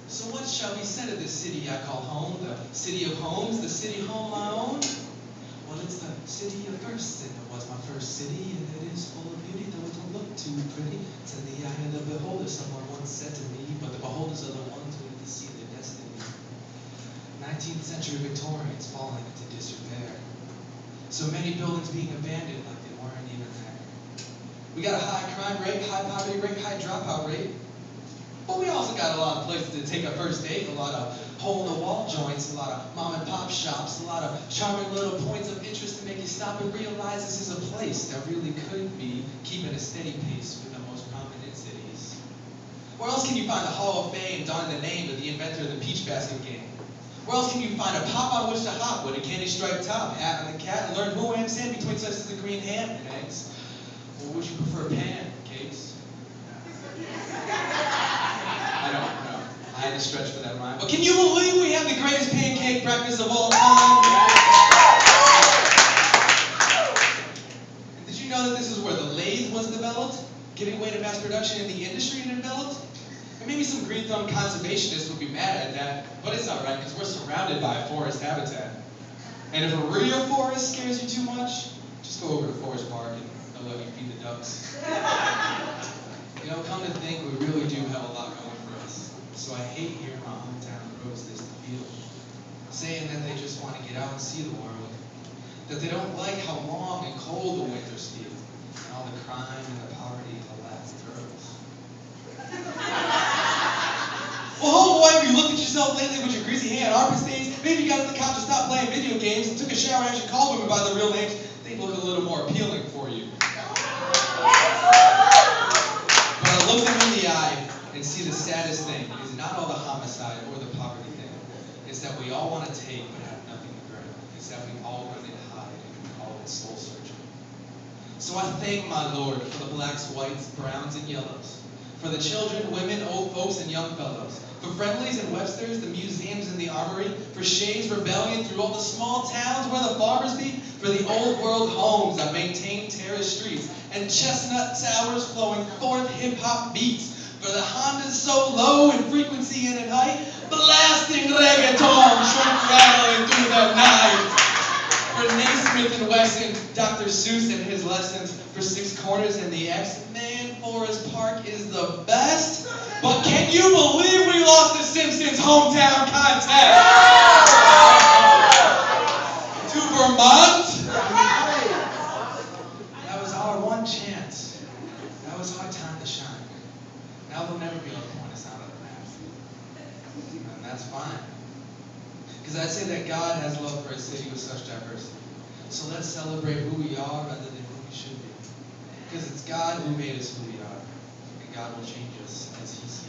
So what shall be said of this city I call home, the city of homes, the city home I own? Well, it's the city of first, and it was my first city, and it is full of beauty, though it don't look too pretty. To the eye of the beholder, someone once said to me, but the beholders are the ones who get to see their destiny. 19th century Victorians falling into disrepair. So many buildings being abandoned like they weren't even there. We got a high crime rate, high poverty rate, high dropout rate. But we also got a lot of places to take a first date, a lot of hole-in-the-wall joints, a lot of mom-and-pop shops, a lot of charming little points of interest to make you stop and realize this is a place that really could be keeping a steady pace with the most prominent cities. Where else can you find the Hall of Fame donning the name of the inventor of the peach basket game? Where else can you find a pop on which to hop with a candy striped top, hat on the cat, and learn who I am stand between slices of green ham and eggs? Or would you prefer pancakes? I don't know. I had to stretch for that rhyme. But can you believe we have the greatest pancake breakfast of all time? And did you know that this is where the lathe was developed? Giving way to mass production in the industry it developed? And maybe some green thumb conservationists would be mad at that, but it's alright because we're surrounded by a forest habitat. And if a real forest scares you too much, just go over to Forest Park and they'll let you feed the ducks. You know, come to think, we really do have a lot going for us. So I hate hearing my hometown pros this to feel, saying that they just want to get out and see the world, that they don't like how long and cold the winters feel, and all the crime and the poverty of the last girls. Well, homeboy, have you looked at yourself lately with your greasy hand armpit stains? Maybe you got at the couch to stop playing video games and took a shower and actually called women by their real names. They'd look a little more appealing for you. But I look them in the eye and see the saddest thing is not all the homicide or the poverty thing. It's that we all want to take but have nothing to grab. It's that we all run and hide and we call it soul searching. So I thank my Lord for the blacks, whites, browns, and yellows. For the children, women, old folks, and young fellows. For Friendlies and Websters, the museums and the armory. For Shays' Rebellion through all the small towns where the farmers be. For the old world homes that maintain terraced streets. And chestnut towers flowing forth hip-hop beats. For the Hondas so low in frequency and in height. Blasting reggaeton, shrimp rattling through the night. For Naismith and Wesson, Dr. Seuss and his lessons. For Six Corners and the X. Man, Forest Park is the best. But can you believe we lost the Simpsons hometown contest? To Vermont? That was our one chance. That was our time to shine. Now they'll never be able to point us out of the map. And that's fine. Because I'd say that God has love for a city with such diversity. So let's celebrate who we are rather than who we should be. Because it's God who made us who we are. And God will change us as He sees.